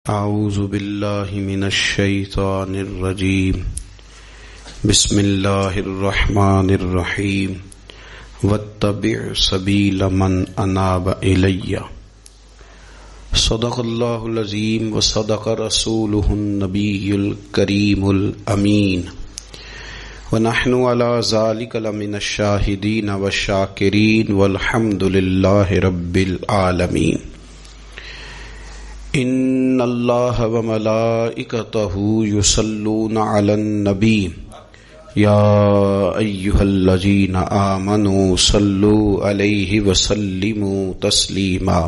اعوذ باللہ من الشیطان الرجیم بسم اللہ الرحمن الرحیم واتبع سبیل من اناب الی صدق اللہ العظیم وصدق رسولہ النبی الکریم الامین ونحن علی ذلک لمن الشاہدین والشاکرین والحمد للہ رب العالمین ان اللہ وملائکتہ یصلون علی النبی یا ایھا الذین آمنوا صلوا علیہ وسلموا تسلیما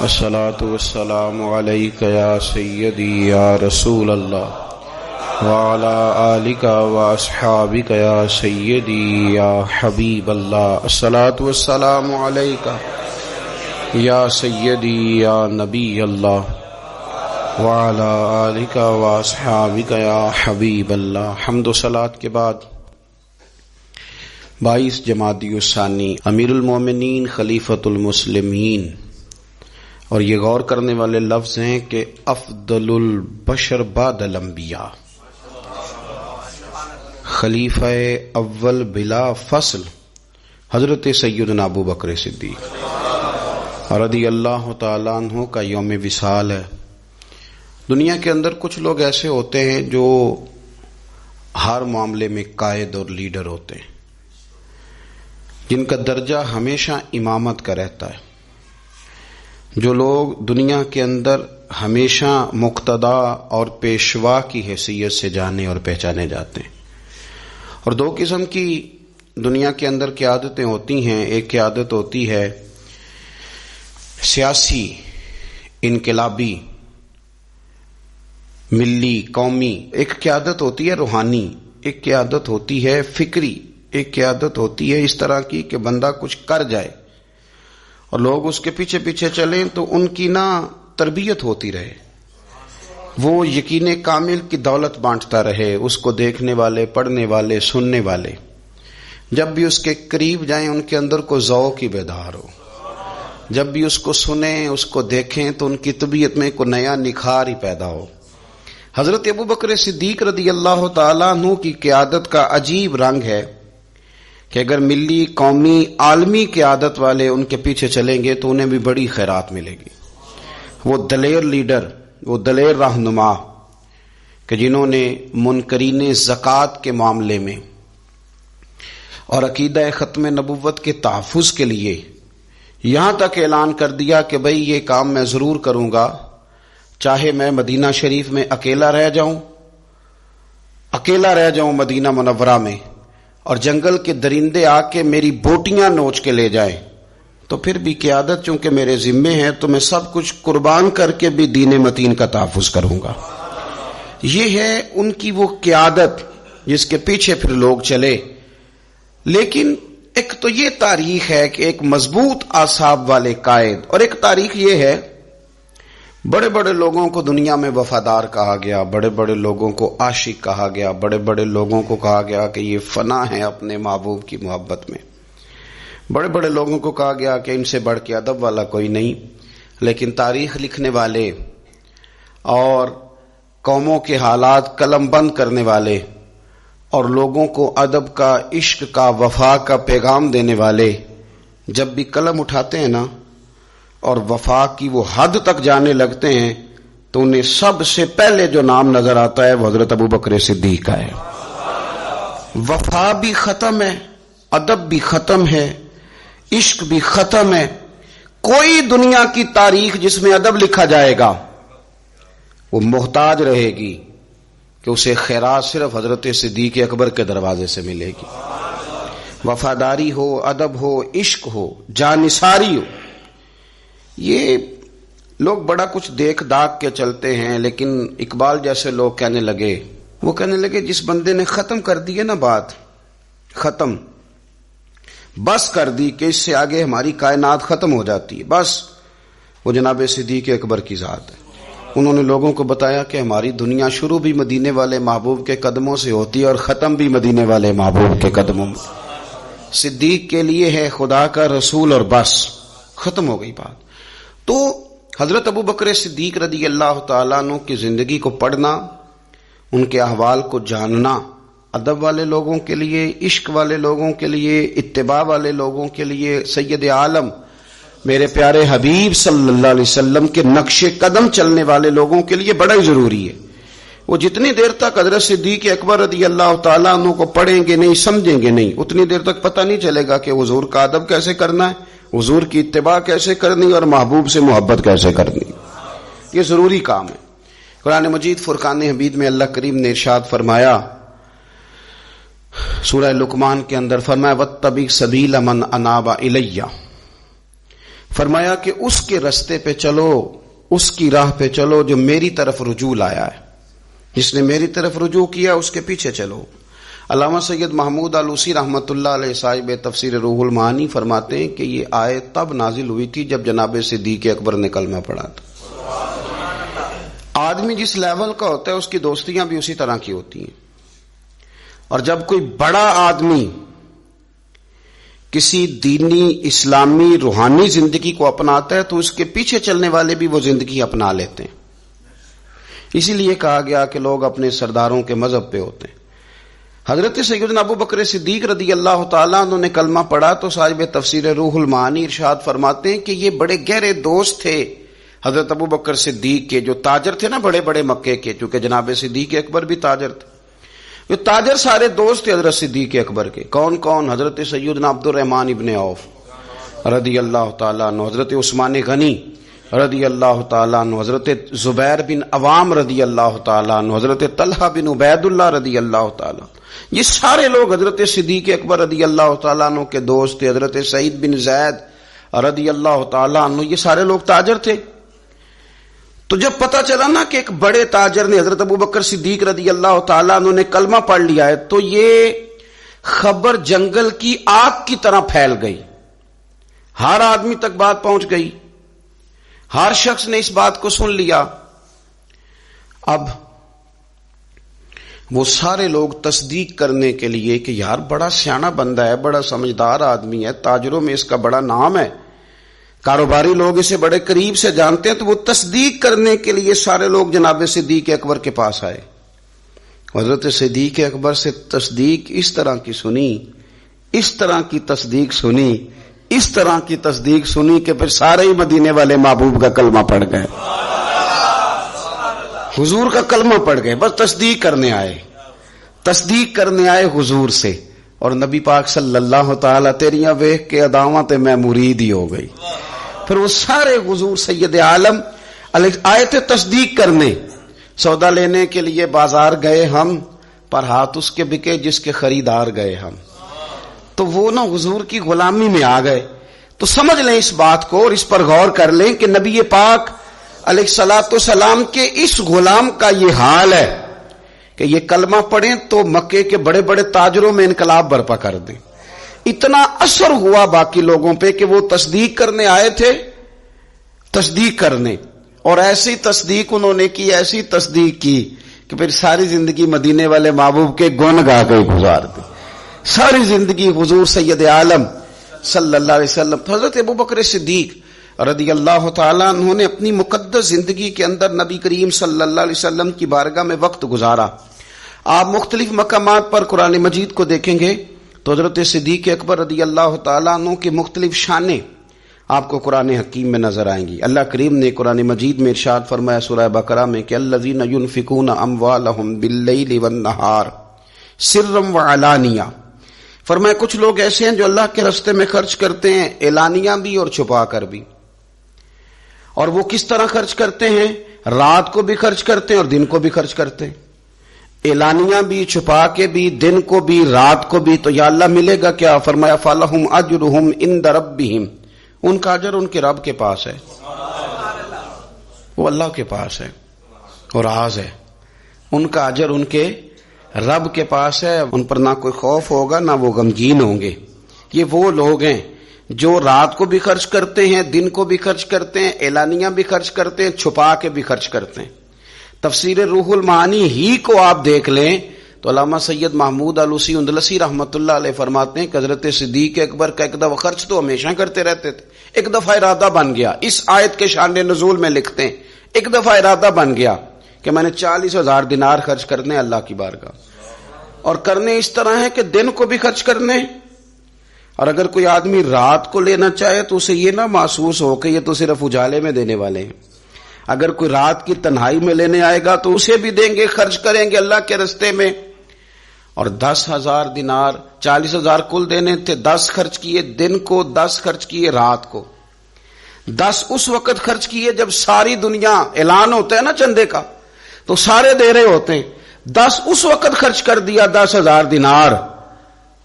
الصلاۃ والسلام علیک یا سیدی یا رسول اللہ وعلی آلک واصحابک یا سیدی یا حبیب اللہ الصلاۃ والسلام علیک یا سیدی یا نبی اللہ وعلی آلک واصحابک یا حبیب اللہ۔ حمد و صلاۃ کے بعد 22 جمادی الثانی امیر المومنین خلیفۃ المسلمین، اور یہ غور کرنے والے لفظ ہیں کہ افضل البشر بعد الانبیاء، خلیفہ اول بلا فصل حضرت سیدنا ابو بکر صدیق رضی اللہ تعالیٰ عنہ کا یوم وصال ہے۔ دنیا کے اندر کچھ لوگ ایسے ہوتے ہیں جو ہر معاملے میں قائد اور لیڈر ہوتے ہیں، جن کا درجہ ہمیشہ امامت کا رہتا ہے، جو لوگ دنیا کے اندر ہمیشہ مقتدا اور پیشوا کی حیثیت سے جانے اور پہچانے جاتے ہیں۔ اور دو قسم کی دنیا کے اندر قیادتیں ہوتی ہیں، ایک قیادت ہوتی ہے سیاسی، انقلابی، ملی، قومی، ایک قیادت ہوتی ہے روحانی، ایک قیادت ہوتی ہے فکری، ایک قیادت ہوتی ہے اس طرح کی کہ بندہ کچھ کر جائے اور لوگ اس کے پیچھے پیچھے چلیں تو ان کی تربیت ہوتی رہے، وہ یقین کامل کی دولت بانٹتا رہے، اس کو دیکھنے والے، پڑھنے والے، سننے والے جب بھی اس کے قریب جائیں ان کے اندر کو ذوق کی بیدار ہو، جب بھی اس کو سنیں، اس کو دیکھیں تو ان کی طبیعت میں کوئی نیا نکھار ہی پیدا ہو۔ حضرت ابو بکر صدیق رضی اللہ تعالیٰ عنہ کی قیادت کا عجیب رنگ ہے کہ اگر ملی، قومی، عالمی قیادت والے ان کے پیچھے چلیں گے تو انہیں بھی بڑی خیرات ملے گی۔ وہ دلیر لیڈر، وہ دلیر رہنما کہ جنہوں نے منکرین زکوٰۃ کے معاملے میں اور عقیدہ ختم نبوت کے تحفظ کے لیے یہاں تک اعلان کر دیا کہ بھئی یہ کام میں ضرور کروں گا، چاہے میں مدینہ شریف میں اکیلا رہ جاؤں مدینہ منورہ میں، اور جنگل کے درندے آ کے میری بوٹیاں نوچ کے لے جائیں، تو پھر بھی قیادت چونکہ میرے ذمے ہے تو میں سب کچھ قربان کر کے بھی دین متین کا تحفظ کروں گا۔ یہ ہے ان کی وہ قیادت جس کے پیچھے پھر لوگ چلے۔ لیکن ایک تو یہ تاریخ ہے کہ ایک مضبوط اعصاب والے قائد، اور ایک تاریخ یہ ہے بڑے بڑے لوگوں کو دنیا میں وفادار کہا گیا، بڑے بڑے لوگوں کو عاشق کہا گیا، بڑے بڑے لوگوں کو کہا گیا کہ یہ فنا ہے اپنے محبوب کی محبت میں، بڑے بڑے لوگوں کو کہا گیا کہ ان سے بڑھ کے ادب والا کوئی نہیں۔ لیکن تاریخ لکھنے والے اور قوموں کے حالات قلم بند کرنے والے اور لوگوں کو ادب کا، عشق کا، وفا کا پیغام دینے والے جب بھی قلم اٹھاتے ہیں اور وفا کی وہ حد تک جانے لگتے ہیں تو انہیں سب سے پہلے جو نام نظر آتا ہے وہ حضرت ابو بکر صدیق کا ہے۔ وفا بھی ختم ہے، ادب بھی ختم ہے، عشق بھی ختم ہے۔ کوئی دنیا کی تاریخ جس میں ادب لکھا جائے گا وہ محتاج رہے گی کہ اسے خیرات صرف حضرت صدیق اکبر کے دروازے سے ملے گی۔ وفاداری ہو، ادب ہو، عشق ہو، جانثاری ہو۔ یہ لوگ بڑا کچھ دیکھ داکھ کے چلتے ہیں، لیکن اقبال جیسے لوگ کہنے لگے جس بندے نے ختم کر دی ہے بات، ختم بس کر دی کہ اس سے آگے ہماری کائنات ختم ہو جاتی ہے، بس وہ جناب صدیق اکبر کی ذات ہے۔ انہوں نے لوگوں کو بتایا کہ ہماری دنیا شروع بھی مدینے والے محبوب کے قدموں سے ہوتی ہے اور ختم بھی مدینے والے محبوب کے قدموں میں۔ صدیق کے لیے ہے خدا کا رسول اور بس، ختم ہو گئی بات۔ تو حضرت ابو بکر صدیق رضی اللہ تعالیٰ عنہ کی زندگی کو پڑھنا، ان کے احوال کو جاننا ادب والے لوگوں کے لیے، عشق والے لوگوں کے لیے، اتباع والے لوگوں کے لیے، سید عالم میرے پیارے حبیب صلی اللہ علیہ وسلم کے نقش قدم چلنے والے لوگوں کے لیے بڑا ہی ضروری ہے۔ وہ جتنی دیر تک حضرت صدیق اکبر رضی اللہ تعالیٰ عنہ کو پڑھیں گے نہیں، سمجھیں گے نہیں، اتنی دیر تک پتہ نہیں چلے گا کہ حضور کا ادب کیسے کرنا ہے، حضور کی اتباع کیسے کرنی اور محبوب سے محبت کیسے کرنی۔ یہ ضروری کام ہے۔ قرآن مجید فرقان حمید میں اللہ کریم نے ارشاد فرمایا، سورہ لقمان کے اندر فرمایا وَاتَّبِعْ سَبِيلَ مَنْ أَنَابَ إِلَيَّ، فرمایا کہ اس کے رستے پہ چلو، اس کی راہ پہ چلو جو میری طرف رجوع لایا ہے، جس نے میری طرف رجوع کیا اس کے پیچھے چلو۔ علامہ سید محمود آلوسی رحمۃ اللہ علیہ صاحب تفسیر روح المعانی فرماتے ہیں کہ یہ آیت تب نازل ہوئی تھی جب جناب صدیق اکبر نے کلمہ پڑھا تھا۔ آدمی جس لیول کا ہوتا ہے اس کی دوستیاں بھی اسی طرح کی ہوتی ہیں، اور جب کوئی بڑا آدمی کسی دینی اسلامی روحانی زندگی کو اپناتا ہے تو اس کے پیچھے چلنے والے بھی وہ زندگی اپنا لیتے ہیں۔ اسی لیے کہا گیا کہ لوگ اپنے سرداروں کے مذہب پہ ہوتے ہیں۔ حضرت سیدنا ابو بکر صدیق رضی اللہ تعالیٰ عنہ نے کلمہ پڑھا تو صاحب تفسیر روح المعانی ارشاد فرماتے ہیں کہ یہ بڑے گہرے دوست تھے حضرت ابو بکر صدیق کے، جو تاجر تھے نا بڑے بڑے مکے کے، چونکہ جناب صدیق اکبر بھی تاجر تھے، جو تاجر سارے دوست تھے حضرت صدیق اکبر کے۔ کون کون؟ حضرت سیدنا عبد الرحمن ابن عوف رضی اللہ تعالیٰ عنہ، حضرت عثمان غنی رضی اللہ تعالیٰ عنہ، حضرت زبیر بن عوام رضی اللہ تعالیٰ عنہ، حضرت طلحہ بن عبید اللہ رضی اللہ تعالیٰ عنہ۔ یہ سارے لوگ حضرت صدیق اکبر رضی اللہ تعالیٰ عنہ کے دوست تھے۔ حضرت سعید بن زید رضی اللہ تعالیٰ عنہ، یہ سارے لوگ تاجر تھے۔ تو جب پتہ چلا نا کہ ایک بڑے تاجر نے، حضرت ابو بکر صدیق رضی اللہ تعالیٰ عنہ نے کلمہ پڑھ لیا ہے، تو یہ خبر جنگل کی آگ کی طرح پھیل گئی، ہر آدمی تک بات پہنچ گئی، ہر شخص نے اس بات کو سن لیا۔ اب وہ سارے لوگ تصدیق کرنے کے لیے کہ یار بڑا سیانہ بندہ ہے، بڑا سمجھدار آدمی ہے، تاجروں میں اس کا بڑا نام ہے، کاروباری لوگ اسے بڑے قریب سے جانتے ہیں، تو وہ تصدیق کرنے کے لیے سارے لوگ جناب صدیق اکبر کے پاس آئے۔ حضرت صدیق اکبر سے تصدیق اس طرح کی سنی، اس طرح کی تصدیق سنی، اس طرح کی تصدیق سنی کہ پھر سارے ہی مدینے والے محبوب کا کلمہ پڑھ گئے، حضور کا کلمہ پڑھ گئے، بس تصدیق کرنے آئے، تصدیق کرنے آئے حضور سے۔ اور نبی پاک صلی اللہ تعالی تیریاں ویکھ کے اداواں تے میں مرید ہی ہو گئی۔ پھر وہ سارے حضور سید عالم آئے تھے تصدیق کرنے۔ سودا لینے کے لیے بازار گئے ہم، پر ہاتھ اس کے بکے جس کے خریدار گئے ہم۔ تو وہ نا حضور کی غلامی میں آ گئے۔ تو سمجھ لیں اس بات کو اور اس پر غور کر لیں کہ نبی پاک علیہ الصلوۃ والسلام کے اس غلام کا یہ حال ہے کہ یہ کلمہ پڑھیں تو مکے کے بڑے بڑے تاجروں میں انقلاب برپا کر دیں۔ اتنا اثر ہوا باقی لوگوں پہ کہ وہ تصدیق کرنے آئے تھے، تصدیق کرنے، اور ایسی تصدیق انہوں نے کی، ایسی تصدیق کی کہ پھر ساری زندگی مدینے والے محبوب کے گن گا کے گزار دی، ساری زندگی حضور سید عالم صلی اللہ علیہ وسلم۔ تو حضرت ابو بکر صدیق رضی اللہ تعالیٰ عنہ نے اپنی مقدس زندگی کے اندر نبی کریم صلی اللہ علیہ وسلم کی بارگاہ میں وقت گزارا۔ آپ مختلف مقامات پر قرآن مجید کو دیکھیں گے تو حضرت صدیق اکبر رضی اللہ تعالیٰ عنہ کی مختلف شانیں آپ کو قرآن حکیم میں نظر آئیں گی۔ اللہ کریم نے قرآن مجید میں ارشاد فرمایا سورہ بقرہ میں کہ الذین ينفقون اموالهم باللیل والنہار سرا وعلانیہ، فرمایا کچھ لوگ ایسے ہیں جو اللہ کے راستے میں خرچ کرتے ہیں، اعلانیہ بھی اور چھپا کر بھی۔ اور وہ کس طرح خرچ کرتے ہیں؟ رات کو بھی خرچ کرتے ہیں اور دن کو بھی خرچ کرتے ہیں، اعلانیہ بھی، چھپا کے بھی، دن کو بھی، رات کو بھی۔ تو یا اللہ ملے گا کیا؟ فرمایا فَلَهُمْ أَجْرُهُمْ عِنْدَ رَبِّهِمْ، ان کا اجر ان کے رب کے پاس ہے، وہ اللہ کے پاس ہے، اور راز ہے، ان کا اجر ان کے رب کے پاس ہے، ان پر نہ کوئی خوف ہوگا نہ وہ غمگین ہوں گے۔ یہ وہ لوگ ہیں جو رات کو بھی خرچ کرتے ہیں، دن کو بھی خرچ کرتے ہیں، اعلانیہ بھی خرچ کرتے ہیں، چھپا کے بھی خرچ کرتے ہیں۔ تفسیر روح المعانی ہی کو آپ دیکھ لیں تو علامہ سید محمود آلوسی اندلسی رحمت اللہ علیہ فرماتے ہیں کہ حضرت صدیق اکبر کا ایک دفعہ خرچ تو ہمیشہ کرتے رہتے تھے، ایک دفعہ ارادہ بن گیا، اس آیت کے شان نزول میں لکھتے ہیں ایک دفعہ ارادہ بن گیا کہ میں نے 40,000 دینار خرچ کرنے اللہ کی بارگاہ، اور کرنے اس طرح ہے کہ دن کو بھی خرچ کرنے، اور اگر کوئی آدمی رات کو لینا چاہے تو اسے یہ نہ محسوس ہو کہ یہ تو صرف اجالے میں دینے والے ہیں، اگر کوئی رات کی تنہائی میں لینے آئے گا تو اسے بھی دیں گے، خرچ کریں گے اللہ کے راستے میں۔ اور 10,000 دینار، 40,000 کل دینے تھے، 10 خرچ کیے دن کو، 10 خرچ کیے رات کو، 10 اس وقت خرچ کیے جب ساری دنیا، اعلان ہوتا ہے نا چندے کا تو سارے دے رہے ہوتے ہیں، 10 اس وقت خرچ کر دیا 10,000 دینار،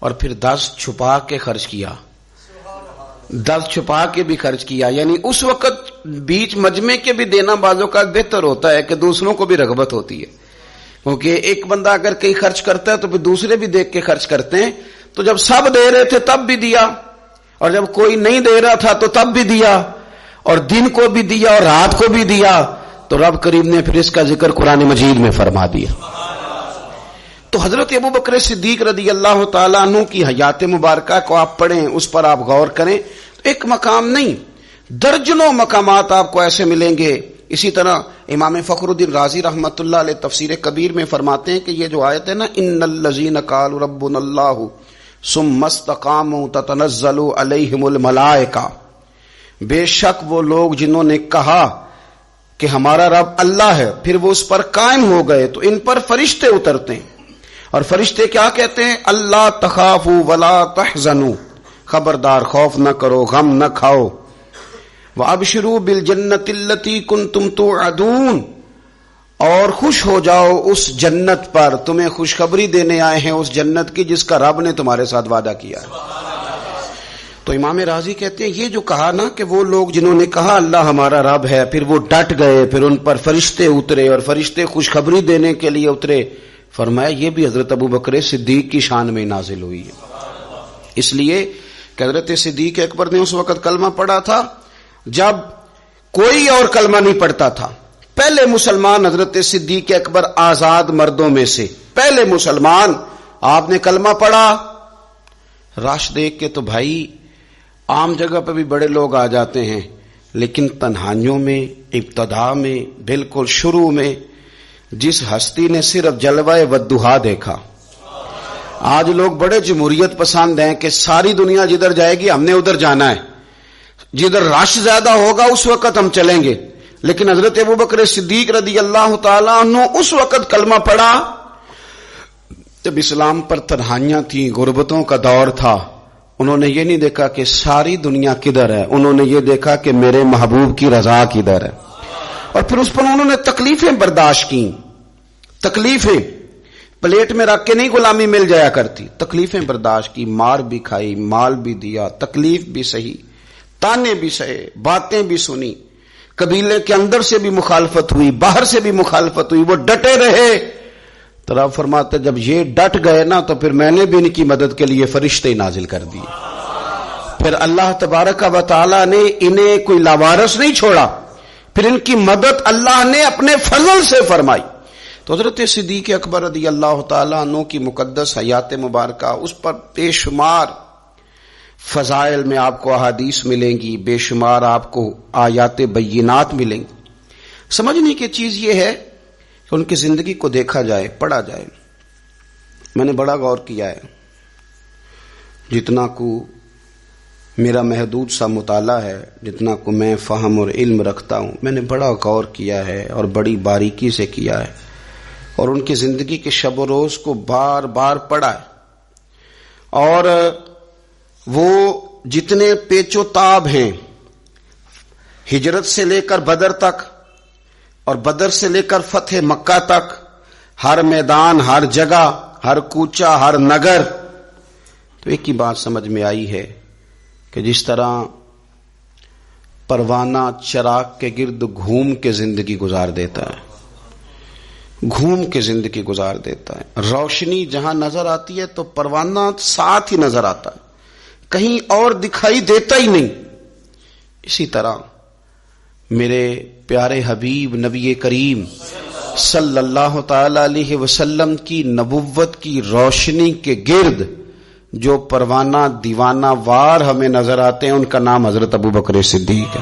اور پھر 10 چھپا کے خرچ کیا، 10 چھپا کے بھی خرچ کیا، یعنی اس وقت بیچ مجمع کے بھی دینا بعضوں کا بہتر ہوتا ہے کہ دوسروں کو بھی رغبت ہوتی ہے، کیونکہ ایک بندہ اگر کہیں خرچ کرتا ہے تو پھر دوسرے بھی دیکھ کے خرچ کرتے ہیں، تو جب سب دے رہے تھے تب بھی دیا، اور جب کوئی نہیں دے رہا تھا تو تب بھی دیا، اور دن کو بھی دیا اور رات کو بھی دیا، تو رب کریم نے پھر اس کا ذکر قرآن مجید میں فرما دیا۔ تو حضرت ابوبکر صدیق رضی اللہ تعالیٰ عنہ کی حیات مبارکہ کو آپ پڑھیں، اس پر آپ غور کریں، ایک مقام نہیں درجنوں مقامات آپ کو ایسے ملیں گے۔ اسی طرح امام فخر الدین رازی رحمت اللہ علیہ تفسیر کبیر میں فرماتے ہیں کہ یہ جو آیت ہے نا، ان الذین قالوا ربنا اللہ ثم استقاموا تتنزل علیہم الملائکہ، بے شک وہ لوگ جنہوں نے کہا کہ ہمارا رب اللہ ہے، پھر وہ اس پر قائم ہو گئے تو ان پر فرشتے اترتے ہیں، اور فرشتے کیا کہتے ہیں؟ اللہ تخافوا ولا تحزنوا، خبردار خوف نہ کرو، غم نہ کھاؤ، وابشروا بالجنۃ التی کنتم توعدون، اور خوش ہو جاؤ اس جنت پر، تمہیں خوشخبری دینے آئے ہیں اس جنت کی جس کا رب نے تمہارے ساتھ وعدہ کیا ہے۔ تو امام راضی کہتے ہیں یہ جو کہا نا کہ وہ لوگ جنہوں نے کہا اللہ ہمارا رب ہے، پھر وہ ڈٹ گئے، پھر ان پر فرشتے اترے اور فرشتے خوشخبری دینے کے لیے اترے، فرمایا یہ بھی حضرت ابوبکر صدیق کی شان میں نازل ہوئی ہے۔ اس لیے کہ حضرت صدیق اکبر نے اس وقت کلمہ پڑھا تھا جب کوئی اور کلمہ نہیں پڑھتا تھا، پہلے مسلمان حضرت صدیق اکبر آزاد مردوں میں سے پہلے مسلمان، آپ نے کلمہ پڑھا، رش دیکھ کے تو بھائی عام جگہ پہ بھی بڑے لوگ آ جاتے ہیں، لیکن تنہائیوں میں، ابتدا میں، بالکل شروع میں جس ہستی نے صرف جلوہ والضحیٰ دیکھا، آج لوگ بڑے جمہوریت پسند ہیں کہ ساری دنیا جدھر جائے گی ہم نے ادھر جانا ہے، جدھر رش زیادہ ہوگا اس وقت ہم چلیں گے، لیکن حضرت ابوبکر صدیق رضی اللہ تعالیٰ عنہ اس وقت کلمہ پڑھا جب اسلام پر تنہائیاں تھیں، غربتوں کا دور تھا۔ انہوں نے یہ نہیں دیکھا کہ ساری دنیا کدھر ہے، انہوں نے یہ دیکھا کہ میرے محبوب کی رضا کدھر ہے، اور پھر اس پر انہوں نے تکلیفیں برداشت کی، تکلیفیں پلیٹ میں رکھ کے نہیں غلامی مل جایا کرتی، تکلیفیں برداشت کی، مار بھی کھائی، مال بھی دیا، تکلیف بھی سہی، تانے بھی سہے، باتیں بھی سنی، قبیلے کے اندر سے بھی مخالفت ہوئی، باہر سے بھی مخالفت ہوئی، وہ ڈٹے رہے۔ تو رب فرماتے جب یہ ڈٹ گئے نا تو پھر میں نے بھی ان کی مدد کے لیے فرشتے نازل کر دیے، پھر اللہ تبارک و تعالی نے انہیں کوئی لاوارث نہیں چھوڑا، پھر ان کی مدد اللہ نے اپنے فضل سے فرمائی۔ تو حضرت صدیق اکبر رضی اللہ تعالیٰ عنہ کی مقدس حیات مبارکہ، اس پر بے شمار فضائل میں آپ کو احادیث ملیں گی، بے شمار آپ کو آیات بینات ملیں گی۔ سمجھنے کی چیز یہ ہے کہ ان کی زندگی کو دیکھا جائے، پڑھا جائے۔ میں نے بڑا غور کیا ہے، جتنا کو میرا محدود سا مطالعہ ہے، جتنا کو میں فہم اور علم رکھتا ہوں، میں نے بڑا غور کیا ہے اور بڑی باریکی سے کیا ہے، اور ان کی زندگی کے شب و روز کو بار بار پڑھا ہے، اور وہ جتنے پیچ و تاب ہیں، ہجرت سے لے کر بدر تک اور بدر سے لے کر فتح مکہ تک، ہر میدان، ہر جگہ، ہر کوچہ، ہر نگر، تو ایک ہی بات سمجھ میں آئی ہے کہ جس طرح پروانہ چراغ کے گرد گھوم کے زندگی گزار دیتا ہے، گھوم کے زندگی گزار دیتا ہے، روشنی جہاں نظر آتی ہے تو پروانہ ساتھ ہی نظر آتا ہے، کہیں اور دکھائی دیتا ہی نہیں۔ اسی طرح میرے پیارے حبیب نبی کریم صلی اللہ تعالی علیہ وسلم کی نبوت کی روشنی کے گرد جو پروانہ دیوانہ وار ہمیں نظر آتے ہیں ان کا نام حضرت ابو بکر صدیق ہے۔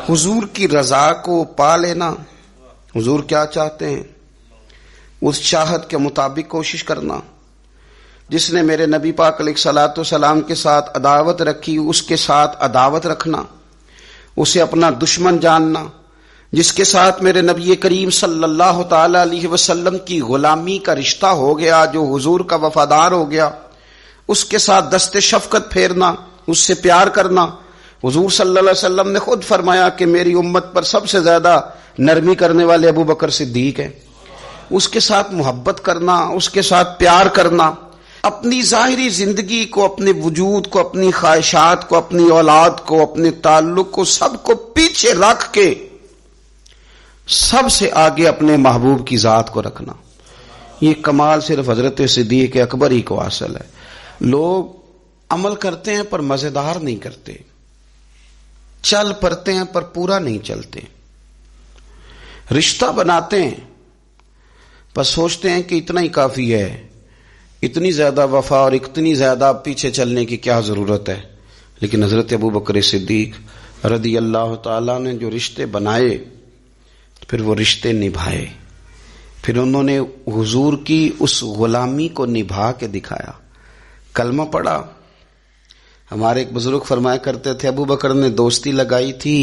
حضور کی رضا کو پا لینا، حضور کیا چاہتے ہیں اس چاہت کے مطابق کوشش کرنا۔ جس نے میرے نبی پاک علیہ الصلوۃ والسلام کے ساتھ عداوت رکھی اس کے ساتھ عداوت رکھنا، اسے اپنا دشمن جاننا۔ جس کے ساتھ میرے نبی کریم صلی اللہ تعالی علیہ وسلم کی غلامی کا رشتہ ہو گیا، جو حضور کا وفادار ہو گیا، اس کے ساتھ دست شفقت پھیرنا، اس سے پیار کرنا۔ حضور صلی اللہ علیہ وسلم نے خود فرمایا کہ میری امت پر سب سے زیادہ نرمی کرنے والے ابو بکر صدیق ہیں۔ اس کے ساتھ محبت کرنا، اس کے ساتھ پیار کرنا، اپنی ظاہری زندگی کو، اپنے وجود کو، اپنی خواہشات کو، اپنی اولاد کو، اپنے تعلق کو، سب کو پیچھے رکھ کے سب سے آگے اپنے محبوب کی ذات کو رکھنا۔ یہ کمال صرف حضرت صدیق اکبر ہی کو حاصل ہے۔ لوگ عمل کرتے ہیں پر مزیدار نہیں کرتے، چل پڑتے ہیں پر پورا نہیں چلتے، رشتہ بناتے ہیں پر سوچتے ہیں کہ اتنا ہی کافی ہے، اتنی زیادہ وفا اور اتنی زیادہ پیچھے چلنے کی کیا ضرورت ہے۔ لیکن حضرت ابو بکر صدیق رضی اللہ تعالیٰ نے جو رشتے بنائے پھر وہ رشتے نبھائے، پھر انہوں نے حضور کی اس غلامی کو نبھا کے دکھایا۔ کلمہ پڑھا۔ ہمارے ایک بزرگ فرمایا کرتے تھے ابو بکر نے دوستی لگائی تھی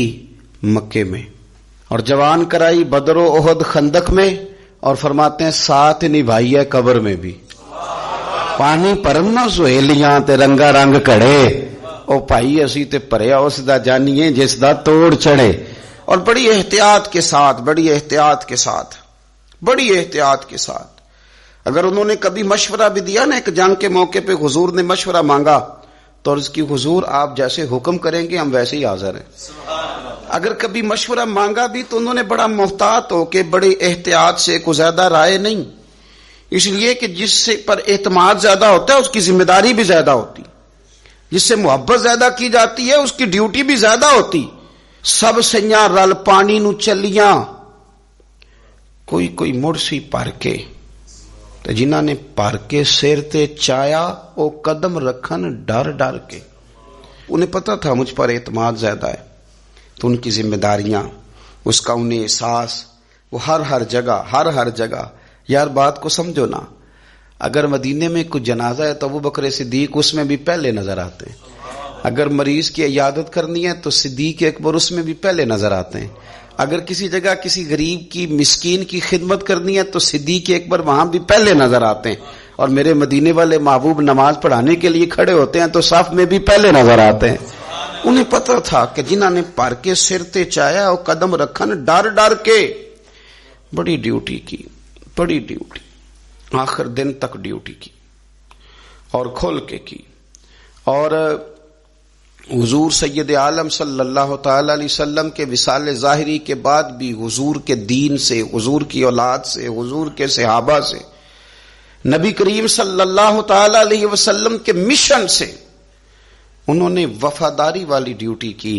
مکے میں اور جوان کرائی بدر و احد خندق میں، اور فرماتے ہیں ساتھ نبھائی ہے قبر میں بھی۔ پانی پرنا سہیلیاں تے رنگا رنگ کڑے، او بھائی اسی تے پریا اس دا جانیے جس دا توڑ چڑھے۔ اور بڑی احتیاط کے ساتھ، بڑی احتیاط کے ساتھ، بڑی احتیاط کے ساتھ اگر انہوں نے کبھی مشورہ بھی دیا نا، ایک جنگ کے موقع پہ حضور نے مشورہ مانگا تو عرض کی حضور آپ جیسے حکم کریں گے ہم ویسے ہی حاضر ہیں۔ اگر کبھی مشورہ مانگا بھی تو انہوں نے بڑا محتاط ہو کے بڑے احتیاط سے، کوئی زیادہ رائے نہیں، اس لیے کہ جس سے پر اعتماد زیادہ ہوتا ہے اس کی ذمہ داری بھی زیادہ ہوتی، جس سے محبت زیادہ کی جاتی ہے اس کی ڈیوٹی بھی زیادہ ہوتی۔ سب سیاں رل پانی نو چلیاں، کوئی مڑ سی پر کے، تے جنہاں نے پر کے سر تے چایا او قدم رکھن ڈر ڈر کے۔ انہیں پتہ تھا مجھ پر اعتماد زیادہ ہے، تو ان کی ذمہ داریاں، اس کا انہیں احساس، وہ ہر جگہ۔ یار بات کو سمجھو نا، اگر مدینے میں کچھ جنازہ ہے تو ابو بکر صدیق اس میں بھی پہلے نظر آتے ہیں، اگر مریض کی عیادت کرنی ہے تو صدیق اکبر اس میں بھی پہلے نظر آتے ہیں، اگر کسی جگہ کسی غریب کی مسکین کی خدمت کرنی ہے تو صدیق اکبر وہاں بھی پہلے نظر آتے ہیں، اور میرے مدینے والے محبوب نماز پڑھانے کے لیے کھڑے ہوتے ہیں تو صف میں بھی پہلے نظر آتے ہیں۔ انہیں پتہ تھا کہ جنہاں نے پر کے سر تے چایا اور قدم رکھن ڈر ڈر کے، بڑی ڈیوٹی کی، بڑی ڈیوٹی، آخر دن تک ڈیوٹی کی اور کھول کے کی۔ اور حضور سید عالم صلی اللہ تعالی علیہ وسلم کے وصال ظاہری کے بعد بھی حضور کے دین سے، حضور کی اولاد سے، حضور کے صحابہ سے، نبی کریم صلی اللہ تعالی علیہ وسلم کے مشن سے انہوں نے وفاداری والی ڈیوٹی کی۔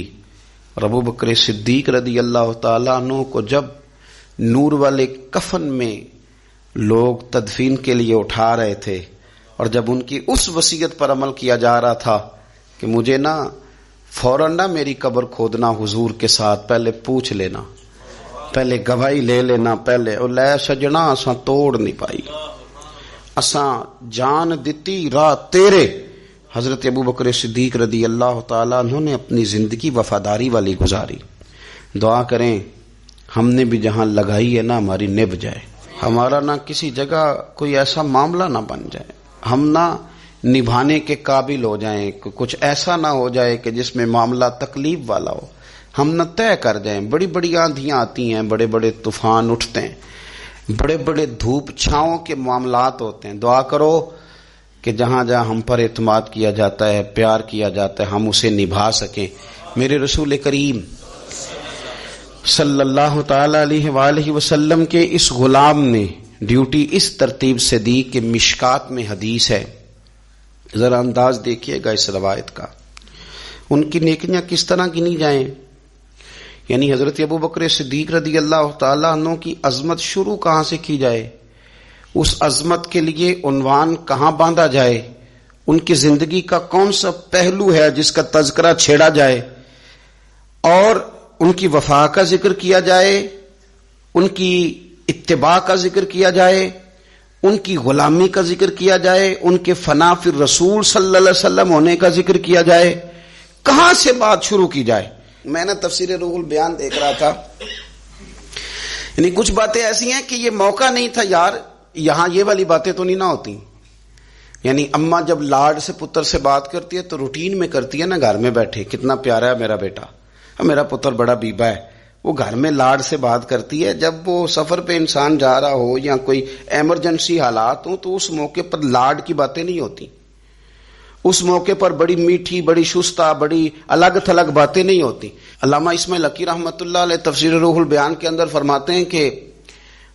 اور ابو بکر صدیق رضی اللہ تعالیٰ عنہ کو جب نور والے کفن میں لوگ تدفین کے لیے اٹھا رہے تھے، اور جب ان کی اس وصیت پر عمل کیا جا رہا تھا کہ مجھے نا فوراً نہ میری قبر کھودنا حضور کے ساتھ، پہلے پوچھ لینا، پہلے گواہی لے لینا، پہلے او لے سجنا اساں توڑ نہیں پائی، اساں جان دتی راہ تیرے۔ حضرت ابو بکر صدیق رضی اللہ تعالیٰ عنہ نے اپنی زندگی وفاداری والی گزاری۔ دعا کریں ہم نے بھی جہاں لگائی ہے نا ہماری نبھ جائے، ہمارا نہ کسی جگہ کوئی ایسا معاملہ نہ بن جائے، ہم نہ نبھانے کے قابل ہو جائیں، کچھ ایسا نہ ہو جائے کہ جس میں معاملہ تکلیف والا ہو، ہم نہ طے کر جائیں۔ بڑی بڑی آندھیاں آتی ہیں، بڑے بڑے طوفان اٹھتے ہیں، بڑے بڑے دھوپ چھاؤں کے معاملات ہوتے ہیں۔ دعا کرو کہ جہاں جہاں ہم پر اعتماد کیا جاتا ہے، پیار کیا جاتا ہے، ہم اسے نبھا سکیں۔ میرے رسول کریم صلی اللہ تعالی علیہ وآلہ وسلم کے اس غلام نے ڈیوٹی اس ترتیب سے دی کہ مشکات میں حدیث ہے، ذرا انداز دیکھیے گا اس روایت کا، ان کی نیکیاں کس طرح گنی جائیں۔ یعنی حضرت ابو بکر صدیق رضی اللہ تعالیٰ عنہ کی عظمت شروع کہاں سے کی جائے، اس عظمت کے لیے عنوان کہاں باندھا جائے، ان کی زندگی کا کون سا پہلو ہے جس کا تذکرہ چھیڑا جائے اور ان کی وفا کا ذکر کیا جائے، ان کی اتباع کا ذکر کیا جائے، ان کی غلامی کا ذکر کیا جائے، ان کے فنا فی الرسول صلی اللہ علیہ وسلم ہونے کا ذکر کیا جائے، کہاں سے بات شروع کی جائے۔ میں نے تفسیر روح البیان دیکھ رہا تھا، یعنی کچھ باتیں ایسی ہیں کہ یہ موقع نہیں تھا یار، یہاں یہ والی باتیں تو نہیں نہ ہوتی۔ یعنی اماں جب لاڈ سے پتر سے بات کرتی ہے تو روٹین میں کرتی ہے نا، گھر میں بیٹھے کتنا پیارا ہے میرا بیٹا، میرا پتر بڑا بیبا ہے، وہ گھر میں لاڈ سے بات کرتی ہے۔ جب وہ سفر پہ انسان جا رہا ہو یا کوئی ایمرجنسی حالات ہوں تو اس موقع پر لاڈ کی باتیں نہیں ہوتی، اس موقع پر بڑی میٹھی، بڑی شستہ، بڑی الگ تھلگ باتیں نہیں ہوتی۔ علامہ اسماعیل حقی رحمۃ اللہ علیہ تفسیر روح البیان کے اندر فرماتے ہیں کہ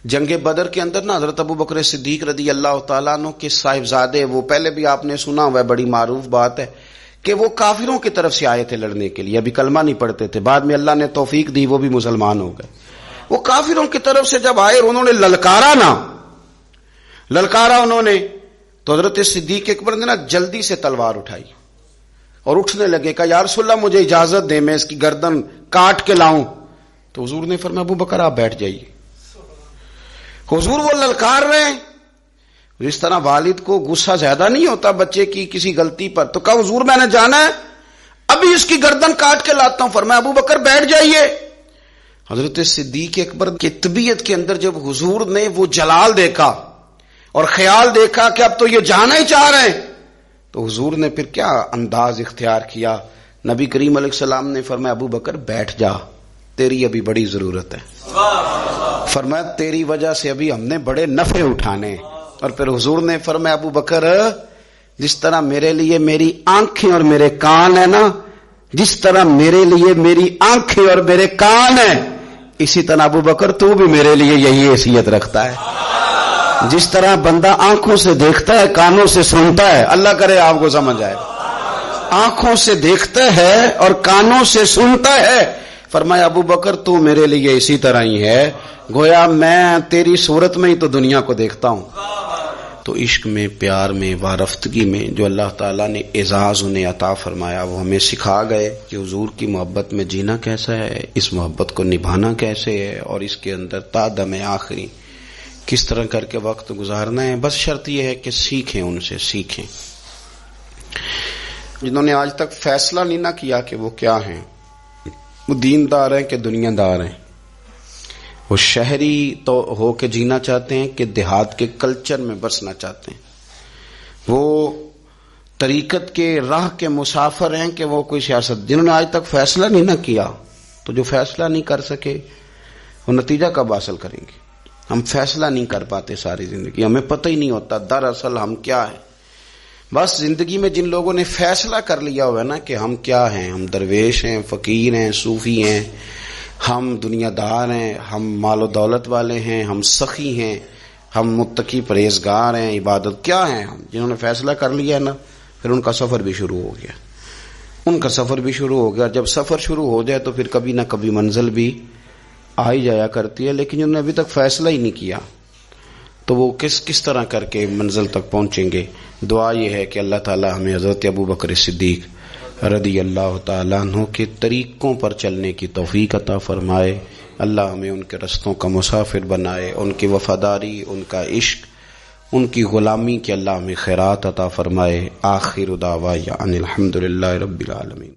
جنگ بدر کے اندر نا حضرت ابو بکر صدیق رضی اللہ تعالیٰ عنہ کے صاحبزادے، وہ پہلے بھی آپ نے سنا ہوا ہے، بڑی معروف بات ہے کہ وہ کافروں کی طرف سے آئے تھے لڑنے کے لیے، ابھی کلمہ نہیں پڑھتے تھے، بعد میں اللہ نے توفیق دی وہ بھی مسلمان ہو گئے۔ وہ کافروں کی طرف سے جب آئے اور انہوں نے للکارا انہوں نے، تو حضرت صدیق اکبر نے نا جلدی سے تلوار اٹھائی اور اٹھنے لگے، کہا یا رسول اللہ مجھے اجازت دیں میں اس کی گردن کاٹ کے لاؤں۔ تو حضور نے فرمایا ابو بکر آپ بیٹھ جائیے۔ حضور وہ للکار رہے ہیں، اس طرح والد کو غصہ زیادہ نہیں ہوتا بچے کی کسی غلطی پر، تو کہا حضور میں نے جانا ہے، ابھی اس کی گردن کاٹ کے لاتا ہوں۔ فرمایا ابو بکر بیٹھ جائیے۔ حضرت صدیق اکبر کی طبیعت کے اندر جب حضور نے وہ جلال دیکھا اور خیال دیکھا کہ اب تو یہ جانا ہی چاہ رہے ہیں، تو حضور نے پھر کیا انداز اختیار کیا، نبی کریم علیہ السلام نے فرمایا ابو بکر بیٹھ جا، تیری ابھی بڑی ضرورت ہے۔ فرمایا تیری وجہ سے ابھی ہم نے بڑے نفع اٹھانے۔ اور پھر حضور نے فرمایا ابو بکر جس طرح میرے لیے میری آنکھیں اور میرے کان ہیں نا، جس طرح میرے لیے میری آنکھیں اور میرے کان ہیں، اسی طرح ابو بکر تو بھی میرے لیے یہی حیثیت رکھتا ہے۔ جس طرح بندہ آنکھوں سے دیکھتا ہے، کانوں سے سنتا ہے، اللہ کرے آپ کو سمجھ آئے، آنکھوں سے دیکھتا ہے اور کانوں سے سنتا ہے، فرمایا ابو بکر تو میرے لیے اسی طرح ہی ہے، گویا میں تیری صورت میں ہی تو دنیا کو دیکھتا ہوں۔ تو عشق میں، پیار میں، وارفتگی میں جو اللہ تعالیٰ نے اعزاز انہیں عطا فرمایا، وہ ہمیں سکھا گئے کہ حضور کی محبت میں جینا کیسا ہے، اس محبت کو نبھانا کیسے ہے، اور اس کے اندر تا دم آخری کس طرح کر کے وقت گزارنا ہے۔ بس شرط یہ ہے کہ سیکھیں، ان سے سیکھیں۔ جنہوں نے آج تک فیصلہ نہیں نہ کیا کہ وہ کیا ہیں، وہ دیندار ہیں کہ دنیا دار ہیں، وہ شہری تو ہو کے جینا چاہتے ہیں کہ دیہات کے کلچر میں بسنا چاہتے ہیں، وہ طریقت کے راہ کے مسافر ہیں کہ وہ کوئی سیاست۔ جنہوں نے آج تک فیصلہ نہیں نہ کیا، تو جو فیصلہ نہیں کر سکے وہ نتیجہ کب حاصل کریں گے؟ ہم فیصلہ نہیں کر پاتے ساری زندگی، ہمیں پتہ ہی نہیں ہوتا دراصل ہم کیا ہیں۔ بس زندگی میں جن لوگوں نے فیصلہ کر لیا ہوا ہے نا کہ ہم کیا ہیں، ہم درویش ہیں، فقیر ہیں، صوفی ہیں، ہم دنیا دار ہیں، ہم مال و دولت والے ہیں، ہم سخی ہیں، ہم متقی پرہیزگار ہیں، عبادت کیا ہیں ہم، جنہوں نے فیصلہ کر لیا ہے نا، پھر ان کا سفر بھی شروع ہو گیا، ان کا سفر بھی شروع ہو گیا۔ جب سفر شروع ہو جائے تو پھر کبھی نہ کبھی منزل بھی آ ہی جایا کرتی ہے، لیکن جنہوں نے ابھی تک فیصلہ ہی نہیں کیا تو وہ کس طرح کر کے منزل تک پہنچیں گے۔ دعا یہ ہے کہ اللہ تعالی ہمیں حضرت ابو بکر صدیق رضی اللہ تعالیٰ عنہ کے طریقوں پر چلنے کی توفیق عطا فرمائے، اللہ ہمیں ان کے رستوں کا مسافر بنائے، ان کی وفاداری، ان کا عشق، ان کی غلامی کے اللہ ہمیں خیرات عطا فرمائے۔ آخر دعوانا ان الحمدللہ رب العالمین۔